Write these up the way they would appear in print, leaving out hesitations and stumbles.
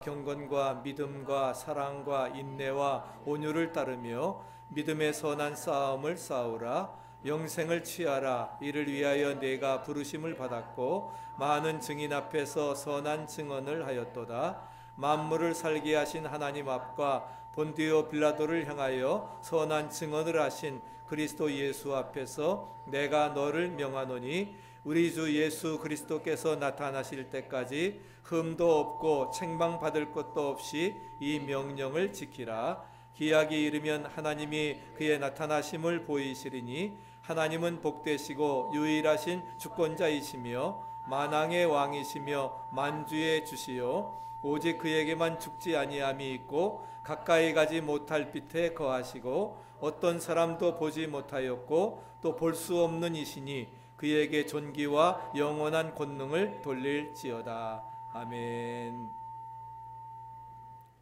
경건과 믿음과 사랑과 인내와 온유를 따르며 믿음의 선한 싸움을 싸우라. 영생을 취하라. 이를 위하여 내가 부르심을 받았고 많은 증인 앞에서 선한 증언을 하였도다. 만물을 살게 하신 하나님 앞과 본디오 빌라도를 향하여 선한 증언을 하신 그리스도 예수 앞에서 내가 너를 명하노니 우리 주 예수 그리스도께서 나타나실 때까지 흠도 없고 책망받을 것도 없이 이 명령을 지키라. 기약이 이르면 하나님이 그의 나타나심을 보이시리니 하나님은 복되시고 유일하신 주권자이시며 만왕의 왕이시며 만주의 주시요 오직 그에게만 죽지 아니함이 있고 가까이 가지 못할 빛에 거하시고 어떤 사람도 보지 못하였고 또 볼 수 없는 이시니 그에게 존귀와 영원한 권능을 돌릴지어다. 아멘.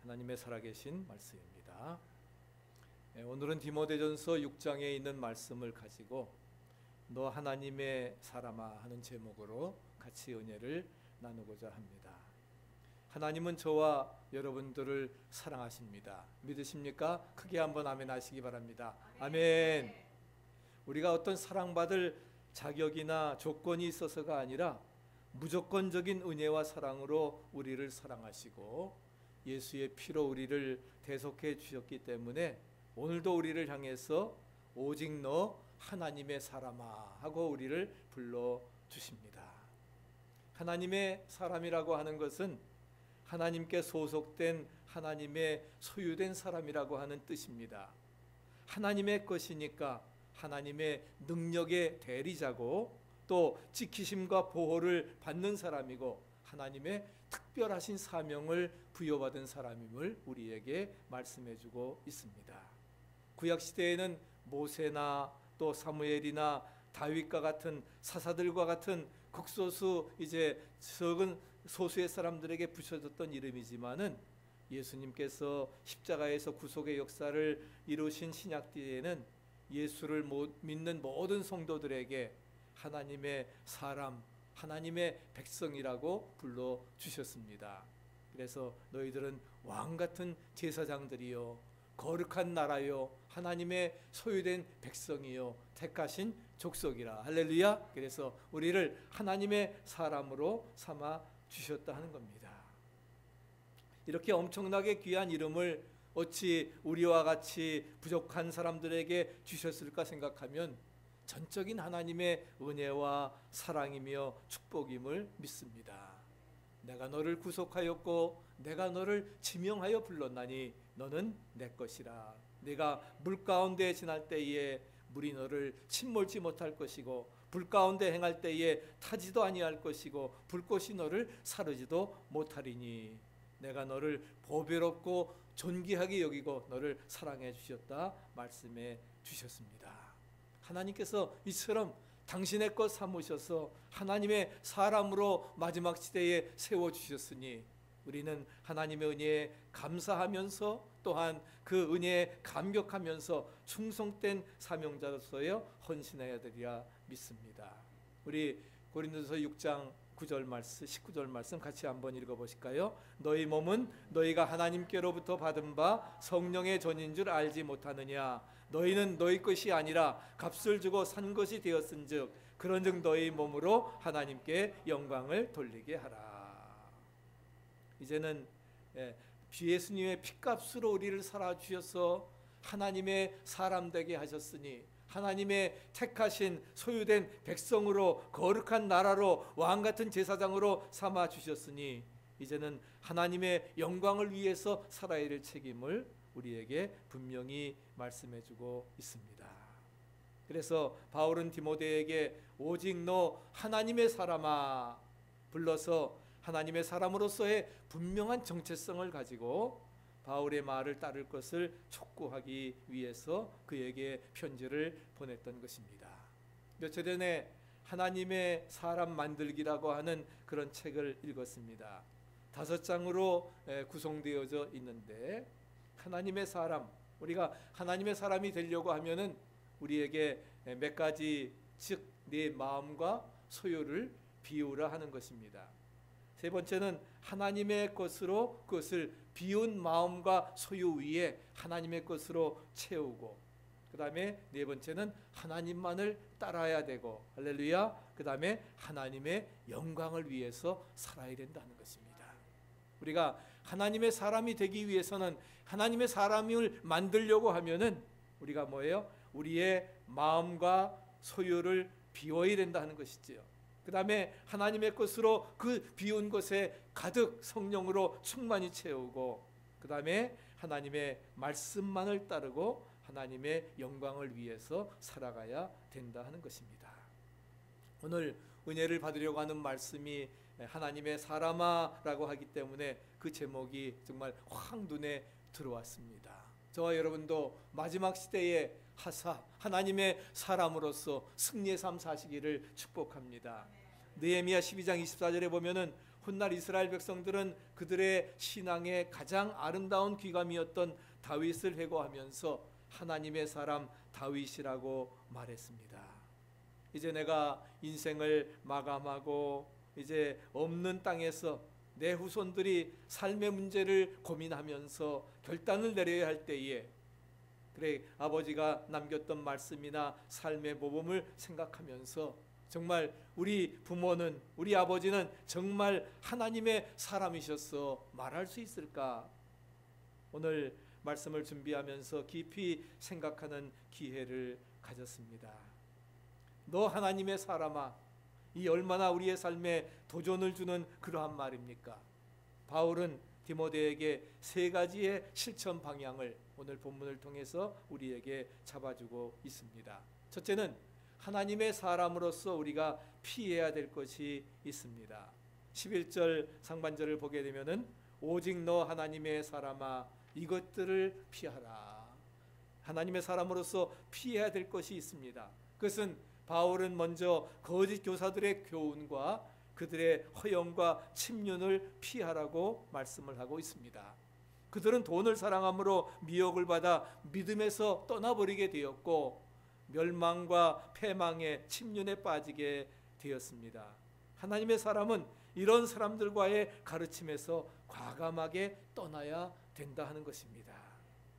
하나님의 살아계신 말씀입니다. 오늘은 디모데전서 6장에 있는 말씀을 가지고 너 하나님의 사람아 하는 제목으로 같이 은혜를 나누고자 합니다. 하나님은 저와 여러분들을 사랑하십니다. 믿으십니까? 크게 한번 아멘 하시기 바랍니다. 아멘. 우리가 어떤 사랑받을 자격이나 조건이 있어서가 아니라 무조건적인 은혜와 사랑으로 우리를 사랑하시고 예수의 피로 우리를 대속해 주셨기 때문에 오늘도 우리를 향해서 오직 너 하나님의 사람아 하고 우리를 불러주십니다. 하나님의 사람이라고 하는 것은 하나님께 소속된 하나님의 소유된 사람이라고 하는 뜻입니다. 하나님의 것이니까 하나님의 능력의 대리자고 또 지키심과 보호를 받는 사람이고 하나님의 특별하신 사명을 부여받은 사람임을 우리에게 말씀해주고 있습니다. 구약시대에는 모세나 또 사무엘이나 다윗과 같은 사사들과 같은 극소수 이제 적은 소수의 사람들에게 붙여졌던 이름이지만은 예수님께서 십자가에서 구속의 역사를 이루신 신약시대에는 예수를 믿는 모든 성도들에게 하나님의 사람, 하나님의 백성이라고 불러주셨습니다. 그래서 너희들은 왕같은 제사장들이요 거룩한 나라요 하나님의 소유된 백성이요 택하신 족속이라. 할렐루야. 그래서 우리를 하나님의 사람으로 삼아 주셨다 하는 겁니다. 이렇게 엄청나게 귀한 이름을 어찌 우리와 같이 부족한 사람들에게 주셨을까 생각하면 전적인 하나님의 은혜와 사랑이며 축복임을 믿습니다. 내가 너를 구속하였고 내가 너를 지명하여 불렀나니 너는 내 것이라. 내가 물 가운데 지날 때에 물이 너를 침몰지 못할 것이고 불 가운데 행할 때에 타지도 아니할 것이고 불꽃이 너를 사르지도 못하리니 내가 너를 보배롭고 존귀하게 여기고 너를 사랑해 주셨다 말씀해 주셨습니다. 하나님께서 이처럼 당신의 것 삼으셔서 하나님의 사람으로 마지막 시대에 세워주셨으니 우리는 하나님의 은혜에 감사하면서 또한 그 은혜에 감격하면서 충성된 사명자로서의 헌신해야 되리라 믿습니다. 우리 고린도서 6장 9절 말씀, 19절 말씀 같이 한번 읽어보실까요? 너희 몸은 너희가 하나님께로부터 받은 바 성령의 전인 줄 알지 못하느냐? 너희는 너희 것이 아니라 값을 주고 산 것이 되었은즉 그런즉 너희 몸으로 하나님께 영광을 돌리게 하라. 이제는 주 예수님의 피값으로 우리를 살아주셔서 하나님의 사람 되게 하셨으니 하나님의 택하신 소유된 백성으로 거룩한 나라로 왕같은 제사장으로 삼아 주셨으니 이제는 하나님의 영광을 위해서 살아야 될 책임을 우리에게 분명히 말씀해 주고 있습니다. 그래서 바울은 디모데에게 오직 너 하나님의 사람아 불러서 하나님의 사람으로서의 분명한 정체성을 가지고 바울의 말을 따를 것을 촉구하기 위해서 그에게 편지를 보냈던 것입니다. 며칠 전에 하나님의 사람 만들기라고 하는 그런 책을 읽었습니다. 5장으로 구성되어져 있는데 하나님의 사람, 우리가 하나님의 사람이 되려고 하면은 우리에게 몇 가지 즉 네 마음과 소유를 비우라 하는 것입니다. 세 번째는 하나님의 것으로 그것을 비운 마음과 소유 위에 하나님의 것으로 채우고, 그 다음에 네 번째는 하나님만을 따라야 되고, 할렐루야, 그 다음에 하나님의 영광을 위해서 살아야 된다는 것입니다. 우리가 하나님의 사람이 되기 위해서는, 하나님의 사람을 만들려고 하면은 우리가 뭐예요? 우리의 마음과 소유를 비워야 된다는 것이지요. 그 다음에 하나님의 것으로 그 비운 것에 가득 성령으로 충만히 채우고, 그 다음에 하나님의 말씀만을 따르고 하나님의 영광을 위해서 살아가야 된다 하는 것입니다. 오늘 은혜를 받으려고 하는 말씀이 하나님의 사람아라고 하기 때문에 그 제목이 정말 확 눈에 들어왔습니다. 저와 여러분도 마지막 시대의 하나님의 사람으로서 승리의 삶 사시기를 축복합니다. 느헤미야 12장 24절에 보면은 훗날 이스라엘 백성들은 그들의 신앙의 가장 아름다운 귀감이었던 다윗을 회고하면서 하나님의 사람 다윗이라고 말했습니다. 이제 내가 인생을 마감하고 이제 없는 땅에서 내 후손들이 삶의 문제를 고민하면서 결단을 내려야 할 때에, 그래 아버지가 남겼던 말씀이나 삶의 모범을 생각하면서 정말 우리 부모는, 우리 아버지는 정말 하나님의 사람이셨어 말할 수 있을까? 오늘 말씀을 준비하면서 깊이 생각하는 기회를 가졌습니다. 너 하나님의 사람아, 이 얼마나 우리의 삶에 도전을 주는 그러한 말입니까? 바울은 디모데에게 세 가지의 실천 방향을 오늘 본문을 통해서 우리에게 잡아주고 있습니다. 첫째는 하나님의 사람으로서 우리가 피해야 될 것이 있습니다. 11절 상반절을 보게 되면은 오직 너 하나님의 사람아 이것들을 피하라. 하나님의 사람으로서 피해야 될 것이 있습니다. 그것은 바울은 먼저 거짓 교사들의 교훈과 그들의 허영과 침륜을 피하라고 말씀을 하고 있습니다. 그들은 돈을 사랑함으로 미혹을 받아 믿음에서 떠나버리게 되었고 멸망과 패망의 침륜에 빠지게 되었습니다. 하나님의 사람은 이런 사람들과의 가르침에서 과감하게 떠나야 된다 하는 것입니다.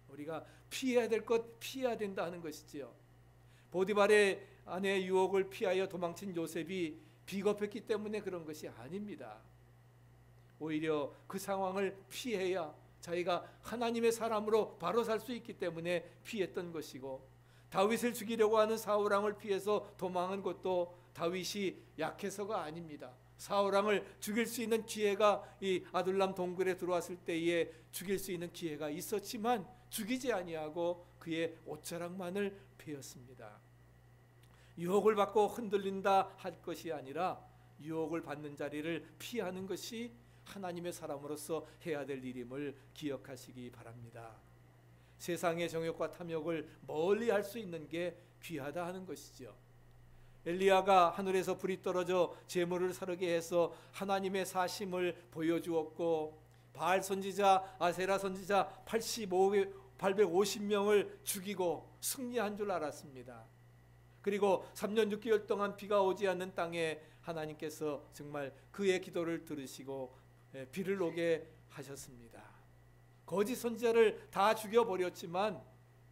우리가 피해야 될 것 피해야 된다 하는 것이지요. 보디발의 아내의 유혹을 피하여 도망친 요셉이 비겁했기 때문에 그런 것이 아닙니다. 오히려 그 상황을 피해야 자기가 하나님의 사람으로 바로 살 수 있기 때문에 피했던 것이고, 다윗을 죽이려고 하는 사울왕을 피해서 도망한 것도 다윗이 약해서가 아닙니다. 사울왕을 죽일 수 있는 기회가 이 아둘람 동굴에 들어왔을 때에 죽일 수 있는 기회가 있었지만 죽이지 아니하고 그의 옷자락만을 베었습니다. 유혹을 받고 흔들린다 할 것이 아니라 유혹을 받는 자리를 피하는 것이 하나님의 사람으로서 해야 될 일임을 기억하시기 바랍니다. 세상의 정욕과 탐욕을 멀리 할 수 있는 게 귀하다 하는 것이죠. 엘리야가 하늘에서 불이 떨어져 재물을 사르게 해서 하나님의 사심을 보여주었고, 바알 선지자, 아세라 선지자 850명을 죽이고 승리한 줄 알았습니다. 그리고 3년 6개월 동안 비가 오지 않는 땅에 하나님께서 정말 그의 기도를 들으시고 비를 오게 하셨습니다. 거짓 선지자를 다 죽여버렸지만,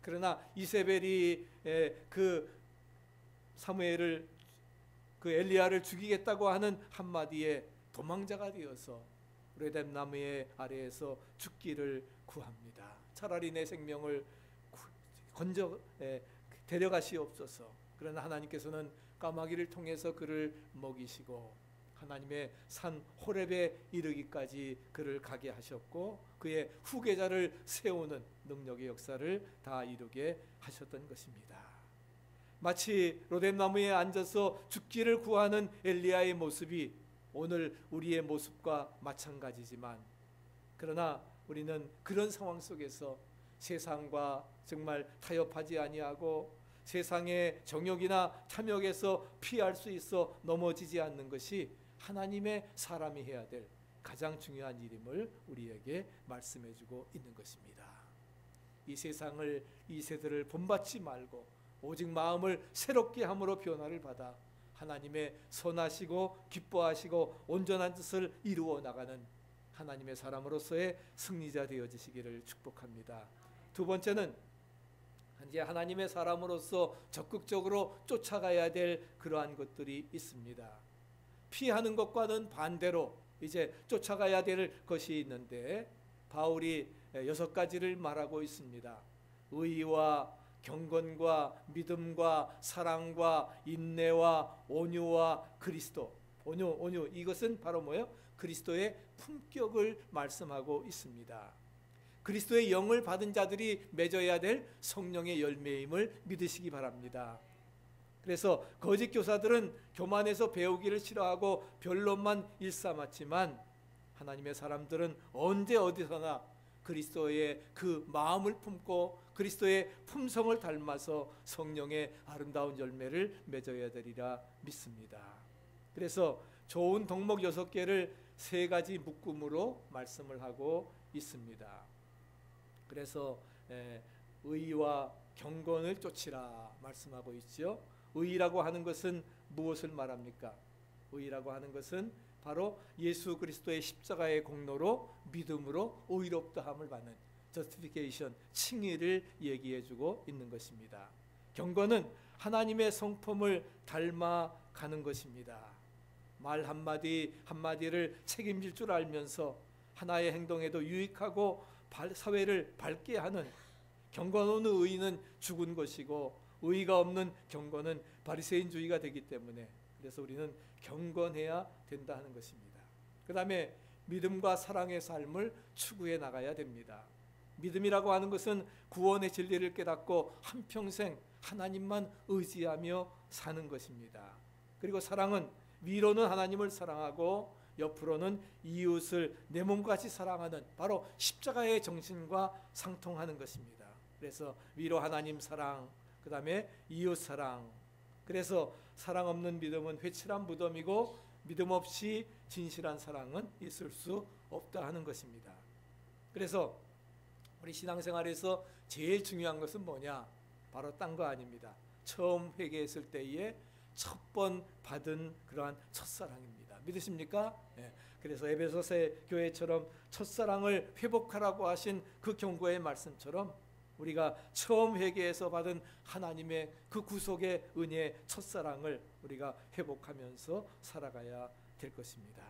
그러나 이세벨이 그 사무엘을, 그 엘리야를 죽이겠다고 하는 한마디에 도망자가 되어서 레뎀 나무의 아래에서 죽기를 구합니다. 차라리 내 생명을 데려가시옵소서. 그러나 하나님께서는 까마귀를 통해서 그를 먹이시고 하나님의 산 호렙에 이르기까지 그를 가게 하셨고 그의 후계자를 세우는 능력의 역사를 다 이루게 하셨던 것입니다. 마치 로뎀나무에 앉아서 죽기를 구하는 엘리야의 모습이 오늘 우리의 모습과 마찬가지지만, 그러나 우리는 그런 상황 속에서 세상과 정말 타협하지 아니하고 세상의 정욕이나 탐욕에서 피할 수 있어 넘어지지 않는 것이 하나님의 사람이 해야 될 가장 중요한 일임을 우리에게 말씀해주고 있는 것입니다. 이 세상을, 이 세대를 본받지 말고 오직 마음을 새롭게 함으로 변화를 받아 하나님의 선하시고 기뻐하시고 온전한 뜻을 이루어 나가는 하나님의 사람으로서의 승리자 되어지시기를 축복합니다. 두 번째는 이제 하나님의 사람으로서 적극적으로 쫓아가야 될 그러한 것들이 있습니다. 피하는 것과는 반대로 이제 쫓아가야 될 것이 있는데 바울이 6가지를 말하고 있습니다. 의와 경건과 믿음과 사랑과 인내와 온유와 그리스도. 온유 이것은 바로 뭐예요? 그리스도의 품격을 말씀하고 있습니다. 그리스도의 영을 받은 자들이 맺어야 될 성령의 열매임을 믿으시기 바랍니다. 그래서 거짓 교사들은 교만해서 배우기를 싫어하고 변론만 일삼았지만 하나님의 사람들은 언제 어디서나 그리스도의 그 마음을 품고 그리스도의 품성을 닮아서 성령의 아름다운 열매를 맺어야 되리라 믿습니다. 그래서 좋은 덕목 6개를 3가지 묶음으로 말씀을 하고 있습니다. 그래서 의와 경건을 쫓으라 말씀하고 있죠. 의라고 하는 것은 무엇을 말합니까? 의라고 하는 것은 바로 예수 그리스도의 십자가의 공로로 믿음으로 의롭다함을 받는 justification, 칭의를 얘기해주고 있는 것입니다. 경건은 하나님의 성품을 닮아가는 것입니다. 말 한마디 한마디를 책임질 줄 알면서 하나의 행동에도 유익하고 사회를 밝게 하는 경건 없는 의인은 죽은 것이고 의가 없는 경건은 바리새인주의가 되기 때문에 그래서 우리는 경건해야 된다 하는 것입니다. 그 다음에 믿음과 사랑의 삶을 추구해 나가야 됩니다. 믿음이라고 하는 것은 구원의 진리를 깨닫고 한평생 하나님만 의지하며 사는 것입니다. 그리고 사랑은 위로는 하나님을 사랑하고 옆으로는 이웃을 내 몸같이 사랑하는 바로 십자가의 정신과 상통하는 것입니다. 그래서 위로 하나님 사랑, 그 다음에 이웃 사랑. 그래서 사랑 없는 믿음은 회칠한 무덤이고 믿음 없이 진실한 사랑은 있을 수 없다 하는 것입니다. 그래서 우리 신앙생활에서 제일 중요한 것은 뭐냐? 바로 딴 거 아닙니다. 처음 회개했을 때에 첫 번 받은 그러한 첫사랑입니다. 믿으십니까? 네. 그래서 에베소서 교회처럼 첫사랑을 회복하라고 하신 그 경고의 말씀처럼 우리가 처음 회개해서 받은 하나님의 그 구속의 은혜의 첫사랑을 우리가 회복하면서 살아가야 될 것입니다.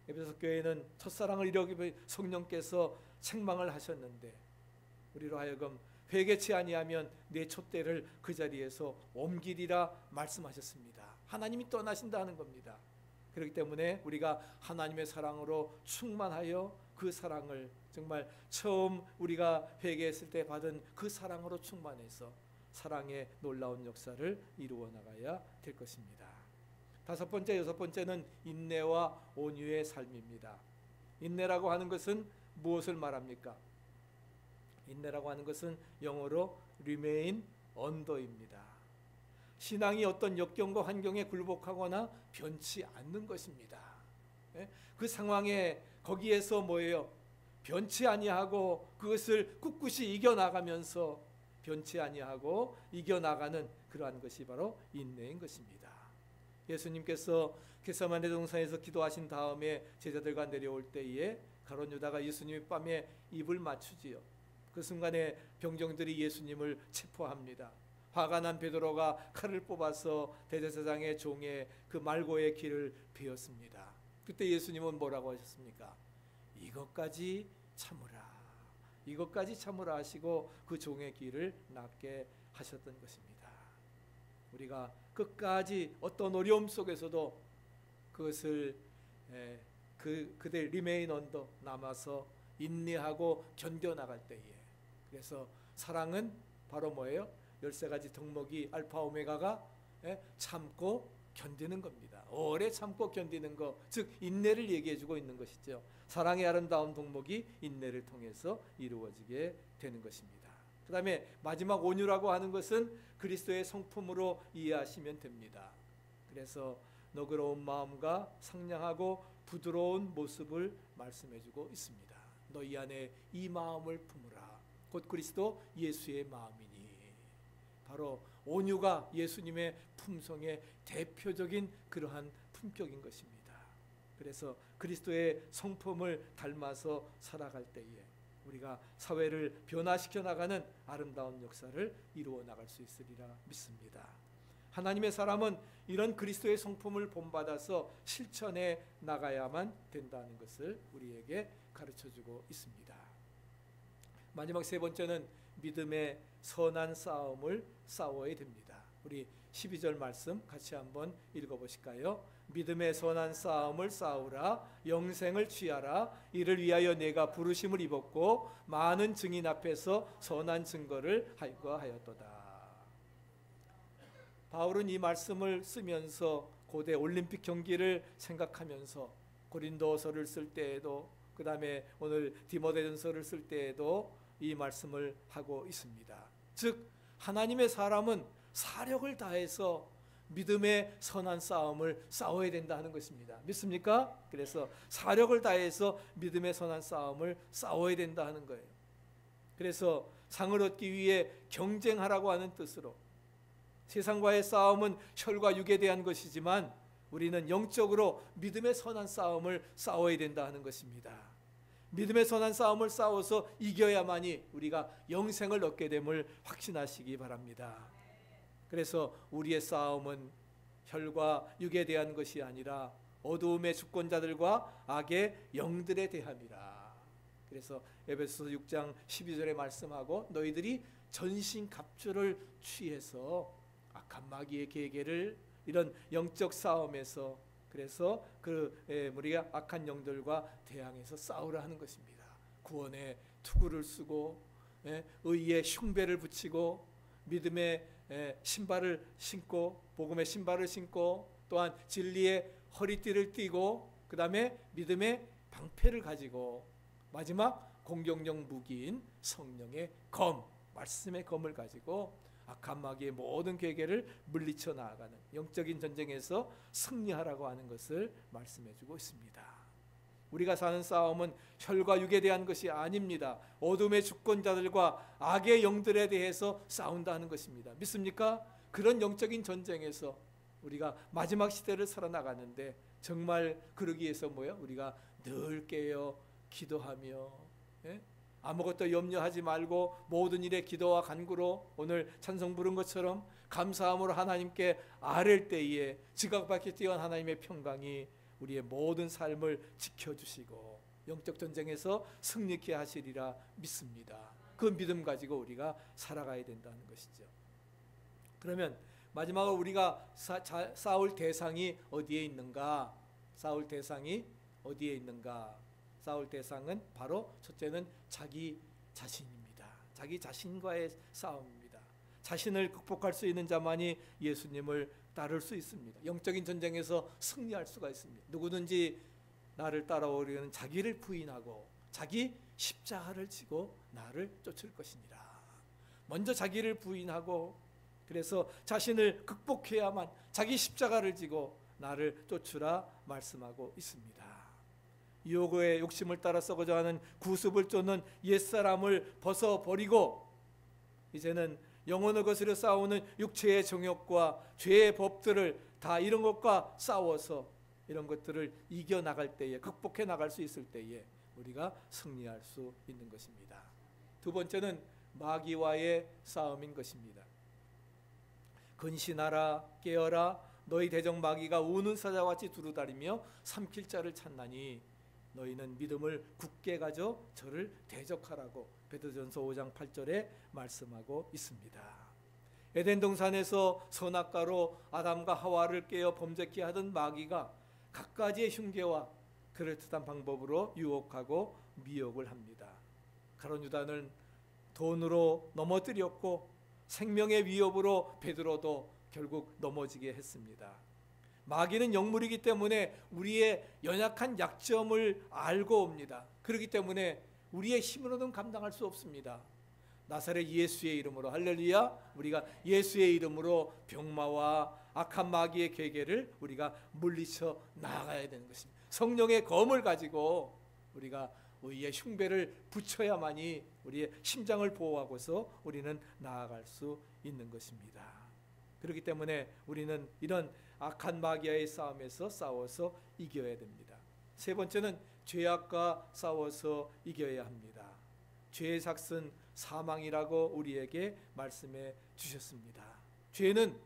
에베소 교회는 첫사랑을 이루기 위해 성령께서 책망을 하셨는데 우리로 하여금 회개치 아니하면 내 촛대를 그 자리에서 옮기리라 말씀하셨습니다. 하나님이 떠나신다는 겁니다. 그렇기 때문에 우리가 하나님의 사랑으로 충만하여 그 사랑을 정말 처음 우리가 회개했을 때 받은 그 사랑으로 충만해서 사랑의 놀라운 역사를 이루어 나가야 될 것입니다. 5번째, 6번째는 인내와 온유의 삶입니다. 인내라고 하는 것은 무엇을 말합니까? 인내라고 하는 것은 영어로 remain under입니다. 신앙이 어떤 역경과 환경에 굴복하거나 변치 않는 것입니다. 그 상황에 거기에서 뭐예요? 변치 아니하고 그것을 꿋꿋이 이겨나가면서 변치 아니하고 이겨나가는 그러한 것이 바로 인내인 것입니다. 예수님께서 겟세마네 동산에서 기도하신 다음에 제자들과 내려올 때에 가룟 유다가 예수님의 뺨에 입을 맞추지요. 그 순간에 병정들이 예수님을 체포합니다. 화가 난 베드로가 칼을 뽑아서 대제사장의 종의 그 말고의 길을 베었습니다. 그때 예수님은 뭐라고 하셨습니까? 이것까지 참으라. 이것까지 참으라 하시고 그 종의 길을 낫게 하셨던 것입니다. 우리가 끝까지 어떤 어려움 속에서도 그것을 그들 리메인 언더 남아서 인내하고 견뎌나갈 때에 그래서 사랑은 바로 뭐예요? 13가지 덕목이 알파 오메가가 참고 견디는 겁니다. 오래 참고 견디는 것, 즉 인내를 얘기해주고 있는 것이죠. 사랑의 아름다운 덕목이 인내를 통해서 이루어지게 되는 것입니다. 그 다음에 마지막 온유라고 하는 것은 그리스도의 성품으로 이해하시면 됩니다. 그래서 너그러운 마음과 상냥하고 부드러운 모습을 말씀해주고 있습니다. 너희 안에 이 마음을 품으라. 곧 그리스도 예수의 마음이니 바로 온유가 예수님의 품성의 대표적인 그러한 품격인 것입니다. 그래서 그리스도의 성품을 닮아서 살아갈 때에 우리가 사회를 변화시켜 나가는 아름다운 역사를 이루어 나갈 수 있으리라 믿습니다. 하나님의 사람은 이런 그리스도의 성품을 본받아서 실천해 나가야만 된다는 것을 우리에게 가르쳐주고 있습니다. 마지막 세 번째는 믿음의 선한 싸움을 싸워야 됩니다. 우리 12절 말씀 같이 한번 읽어보실까요? 믿음의 선한 싸움을 싸우라, 영생을 취하라. 이를 위하여 내가 부르심을 입었고 많은 증인 앞에서 선한 증거를 하였도다. 바울은 이 말씀을 쓰면서 고대 올림픽 경기를 생각하면서 고린도서를 쓸 때에도, 그 다음에 오늘 디모데전서를 쓸 때에도 이 말씀을 하고 있습니다. 즉 하나님의 사람은 사력을 다해서 믿음의 선한 싸움을 싸워야 된다 하는 것입니다. 믿습니까? 그래서 사력을 다해서 믿음의 선한 싸움을 싸워야 된다 하는 거예요. 그래서 상을 얻기 위해 경쟁하라고 하는 뜻으로, 세상과의 싸움은 혈과 육에 대한 것이지만 우리는 영적으로 믿음의 선한 싸움을 싸워야 된다 하는 것입니다. 믿음의 선한 싸움을 싸워서 이겨야만이 우리가 영생을 얻게 됨을 확신하시기 바랍니다. 그래서 우리의 싸움은 혈과 육에 대한 것이 아니라 어두움의 주권자들과 악의 영들에 대함이라. 그래서 에베소서 6장 12절에 말씀하고 너희들이 전신갑주를 취해서 악한 마귀의 계계를, 이런 영적 싸움에서, 그래서 우리가 악한 영들과 대항해서 싸우라 하는 것입니다. 구원의 투구를 쓰고 의의 흉배를 붙이고 믿음의 신발을 신고, 복음의 신발을 신고, 또한 진리의 허리띠를 띠고, 그 다음에 믿음의 방패를 가지고, 마지막 공격용 무기인 성령의 검, 말씀의 검을 가지고 악한 마귀의 모든 계계를 물리쳐 나아가는 영적인 전쟁에서 승리하라고 하는 것을 말씀해주고 있습니다. 우리가 사는 싸움은 혈과 육에 대한 것이 아닙니다. 어둠의 주권자들과 악의 영들에 대해서 싸운다는 것입니다. 믿습니까? 그런 영적인 전쟁에서 우리가 마지막 시대를 살아나가는데 정말 그러기 위해서 우리가 늘 깨어 기도하며, 아무것도 염려하지 말고 모든 일에 기도와 간구로, 오늘 찬송 부른 것처럼 감사함으로 하나님께 아랠 때에 지각 밖에 뛰어난 하나님의 평강이 우리의 모든 삶을 지켜주시고 영적 전쟁에서 승리케 하시리라 믿습니다. 그 믿음 가지고 우리가 살아가야 된다는 것이죠. 그러면 마지막으로 우리가 싸울 대상이 어디에 있는가? 싸울 대상이 어디에 있는가? 싸울 대상은 바로 첫째는 자기 자신입니다. 자기 자신과의 싸움입니다. 자신을 극복할 수 있는 자만이 예수님을 따를 수 있습니다. 영적인 전쟁에서 승리할 수가 있습니다. 누구든지 나를 따라오려는 자기를 부인하고 자기 십자가를 지고 나를 쫓을 것이니라. 먼저 자기를 부인하고, 그래서 자신을 극복해야만 자기 십자가를 지고 나를 쫓으라 말씀하고 있습니다. 유혹의 욕심을 따라 썩어져 가는 구습을 쫓는 옛사람을 벗어버리고 이제는 영혼을 거스려 싸우는 육체의 정욕과 죄의 법들을 다 이런 것과 싸워서 이런 것들을 이겨나갈 때에, 극복해 나갈 수 있을 때에 우리가 승리할 수 있는 것입니다. 두 번째는 마귀와의 싸움인 것입니다. 근신하라, 깨어라, 너희 대적 마귀가 우는 사자와 같이 두루다니며 삼킬 자를 찾나니 너희는 믿음을 굳게 가져 저를 대적하라고 베드로전서 5장 8절에 말씀하고 있습니다. 에덴 동산에서 선악과로 아담과 하와를 깨어 범죄케 하던 마귀가 갖가지의 흉계와 그럴듯한 방법으로 유혹하고 미혹을 합니다. 가룟 유다는 돈으로 넘어뜨렸고 생명의 위협으로 베드로도 결국 넘어지게 했습니다. 마귀는 영물이기 때문에 우리의 연약한 약점을 알고 옵니다. 그렇기 때문에 우리의 힘으로는 감당할 수 없습니다. 나사렛 예수의 이름으로, 할렐루야, 우리가 예수의 이름으로 병마와 악한 마귀의 계계를 우리가 물리쳐 나아가야 되는 것입니다. 성령의 검을 가지고 우리가 의의 흉배를 붙여야만이 우리의 심장을 보호하고서 우리는 나아갈 수 있는 것입니다. 그렇기 때문에 우리는 이런 악한 마귀와의 싸움에서 싸워서 이겨야 됩니다. 세 번째는 죄악과 싸워서 이겨야 합니다. 죄의 삭은 사망이라고 우리에게 말씀해 주셨습니다. 죄는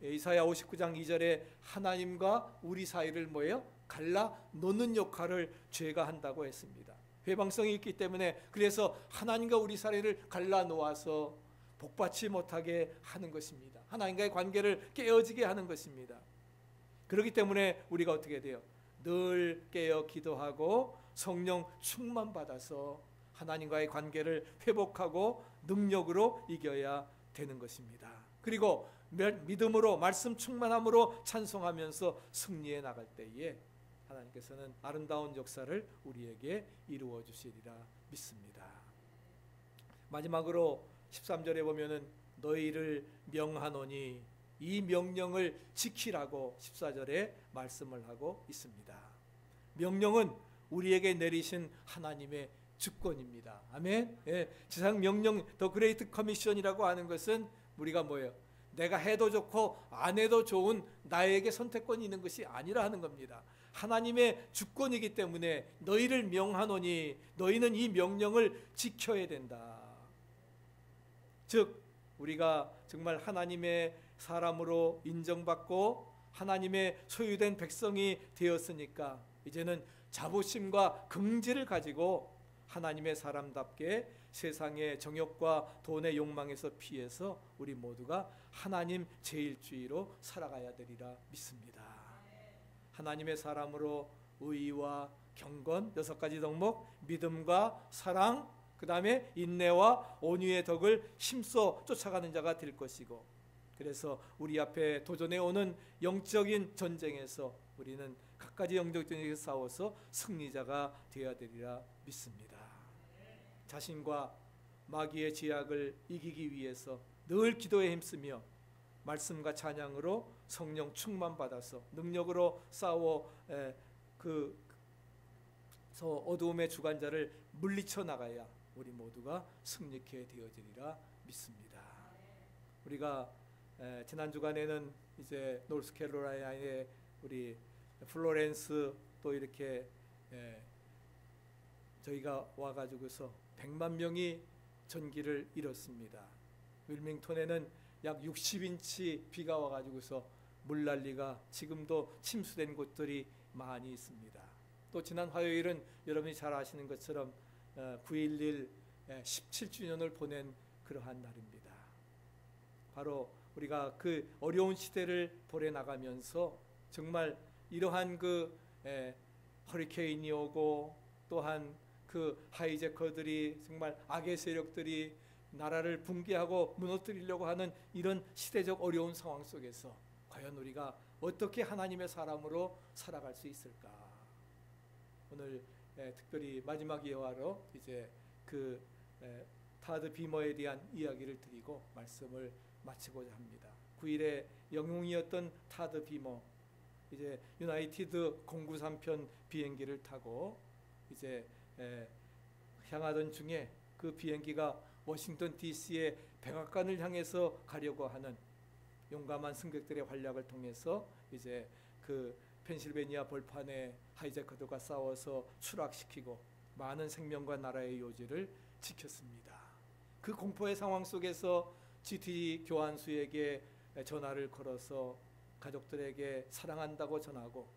이사야 59장 2절에 하나님과 우리 사이를 뭐예요? 갈라 놓는 역할을 죄가 한다고 했습니다. 회방성이 있기 때문에 그래서 하나님과 우리 사이를 갈라 놓아서 복받지 못하게 하는 것입니다. 하나님과의 관계를 깨어지게 하는 것입니다. 그렇기 때문에 우리가 어떻게 돼요? 늘 깨어 기도하고 성령 충만 받아서 하나님과의 관계를 회복하고 능력으로 이겨야 되는 것입니다. 그리고 믿음으로 말씀 충만함으로 찬송하면서 승리해 나갈 때에 하나님께서는 아름다운 역사를 우리에게 이루어 주시리라 믿습니다. 마지막으로 13절에 보면은 너희를 명하노니 이 명령을 지키라고 14절에 말씀을 하고 있습니다. 명령은 우리에게 내리신 하나님의 주권입니다. 아멘. 예, 지상 명령 더 그레이트 커미션이라고 하는 것은 우리가 뭐예요? 내가 해도 좋고 안 해도 좋은 나에게 선택권이 있는 것이 아니라 하는 겁니다. 하나님의 주권이기 때문에 너희를 명하노니 너희는 이 명령을 지켜야 된다. 즉 우리가 정말 하나님의 사람으로 인정받고 하나님의 소유된 백성이 되었으니까 이제는 자부심과 긍지를 가지고 하나님의 사람답게 세상의 정욕과 돈의 욕망에서 피해서 우리 모두가 하나님 제일주의로 살아가야 되리라 믿습니다. 하나님의 사람으로 의와 경건 6가지 덕목, 믿음과 사랑, 그 다음에 인내와 온유의 덕을 힘써 쫓아가는 자가 될 것이고, 그래서 우리 앞에 도전해 오는 영적인 전쟁에서 우리는 각가지 영적 전쟁에서 싸워서 승리자가 되어야 되리라 믿습니다. 자신과 마귀의 제약을 이기기 위해서 늘 기도에 힘쓰며 말씀과 찬양으로 성령 충만 받아서 능력으로 싸워 어두움의 주관자를 물리쳐 나가야 우리 모두가 승리케 되어지리라 믿습니다. 우리가 지난 주간에는 이제 노스캐롤라이나의 우리 플로렌스 또 이렇게 저희가 와가지고서 100만 명이 전기를 잃었습니다. 윌밍턴에는 약 60인치 비가 와가지고서 물난리가 지금도 침수된 곳들이 많이 있습니다. 또 지난 화요일은 여러분이 잘 아시는 것처럼 9.11 17주년을 보낸 그러한 날입니다. 바로 우리가 그 어려운 시대를 보내나가면서 정말 이러한 그 허리케인이 오고 또한 그 하이제커들이 정말 악의 세력들이 나라를 붕괴하고 무너뜨리려고 하는 이런 시대적 어려운 상황 속에서 과연 우리가 어떻게 하나님의 사람으로 살아갈 수 있을까? 오늘 특별히 마지막 예화로 이제 그 타드 비머에 대한 이야기를 드리고 말씀을 마치고자 합니다. 9일에 영웅이었던 타드 비머, 이제 유나이티드 093편 비행기를 타고 이제 향하던 중에 그 비행기가 워싱턴 DC의 백악관을 향해서 가려고 하는 용감한 승객들의 활약을 통해서 이제 그 펜실베니아 벌판에 하이제커들과 싸워서 추락시키고 많은 생명과 나라의 요지를 지켰습니다. 그 공포의 상황 속에서 GT 교환수에게 전화를 걸어서 가족들에게 사랑한다고 전하고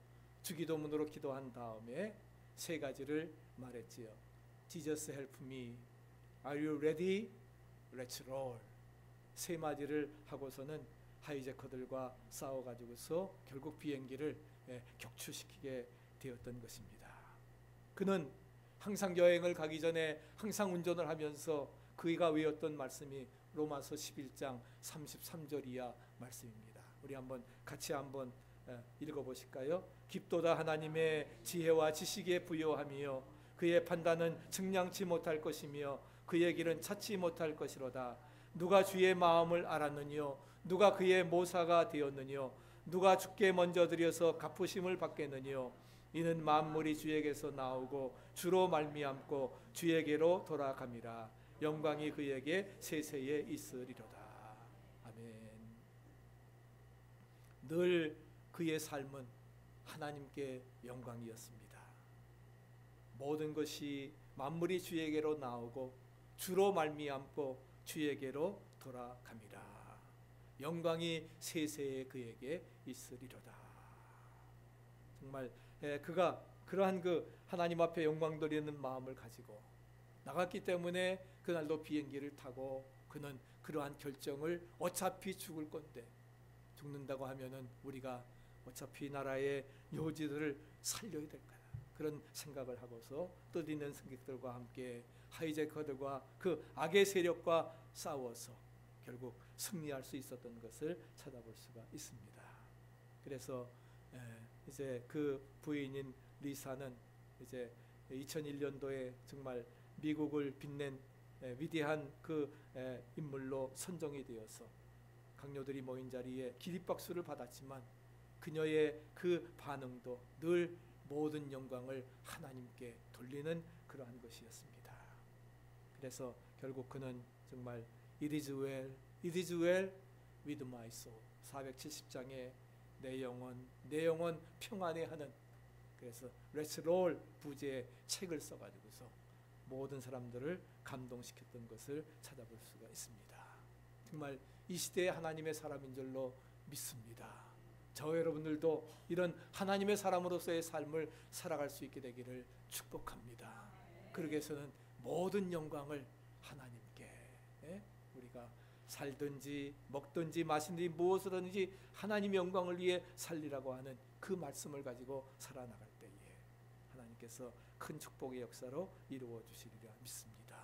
주기도문으로 기도한 다음에 3가지를 말했지요. Jesus help me. Are you ready? Let's roll. 3마디를 하고서는 하이제커들과 싸워가지고서 결국 비행기를 격추시키게 되었던 것입니다. 그는 항상 여행을 가기 전에 항상 운전을 하면서 그가 외웠던 말씀이 로마서 11장 33절 이하 말씀입니다. 우리 같이 한번 읽어보실까요? 깊도다 하나님의 지혜와 지식에 부요하며 그의 판단은 증량치 못할 것이며 그의 길은 찾지 못할 것이로다. 누가 주의 마음을 알았느뇨? 누가 그의 모사가 되었느뇨? 누가 주께 먼저 드려서 갚으심을 받겠느뇨? 이는 만물이 주에게서 나오고 주로 말미암고 주에게로 돌아감이라. 영광이 그에게 세세에 있으리로다. 아멘. 늘 그의 삶은 하나님께 영광이었습니다. 모든 것이 만물이 주에게로 나오고 주로 말미암고 주에게로 돌아감이라. 영광이 세세에 그에게 있으리로다. 정말 그가 그러한 그 하나님 앞에 영광 돌리는 마음을 가지고 나갔기 때문에 그날도 비행기를 타고 그는 그러한 결정을 어차피 죽을 건데 죽는다고 하면은 우리가 어차피 나라의 요지들을 살려야 될 거야. 그런 생각을 하고서 뜻있는 승객들과 함께 하이제커들과 그 악의 세력과 싸워서 결국 승리할 수 있었던 것을 찾아볼 수가 있습니다. 그래서 이제 그 부인인 리사는 이제 2001년도에 정말 미국을 빛낸 위대한 그 인물로 선정이 되어서 강요들이 모인 자리에 기립박수를 받았지만 그녀의 그 반응도 늘 모든 영광을 하나님께 돌리는 그러한 것이었습니다. 그래서 결국 그는 정말 It is well, it is well with my soul. 470장에 내 영혼 평안해 하는, 그래서 Let's Roll 부제의 책을 써가지고서 모든 사람들을 감동시켰던 것을 찾아볼 수가 있습니다. 정말 이 시대에 하나님의 사람인 줄로 믿습니다. 저 여러분들도 이런 하나님의 사람으로서의 삶을 살아갈 수 있게 되기를 축복합니다. 그러기 위해서는 모든 영광을 하나님께, 우리가 살든지 먹든지 마시든지 무엇이든지 하나님의 영광을 위해 살리라고 하는 그 말씀을 가지고 살아나갈 때에 하나님께서 큰 축복의 역사로 이루어 주시리라 믿습니다.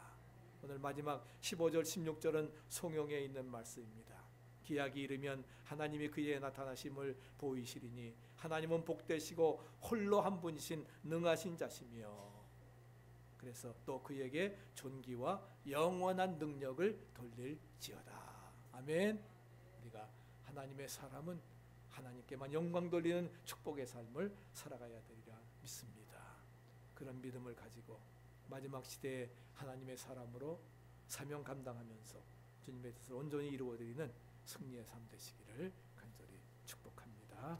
오늘 마지막 15절 16절은 송영에 있는 말씀입니다. 기약이 이르면 하나님이 그에게 나타나심을 보이시리니 하나님은 복되시고 홀로 한 분이신 능하신 자시며, 그래서 또 그에게 존귀와 영원한 능력을 돌릴지어다. 아멘. 우리가 하나님의 사람은 하나님께만 영광 돌리는 축복의 삶을 살아가야 되리라 믿습니다. 그런 믿음을 가지고 마지막 시대에 하나님의 사람으로 사명 감당하면서 주님의 뜻을 온전히 이루어드리는 승리의 삶 되시기를 간절히 축복합니다.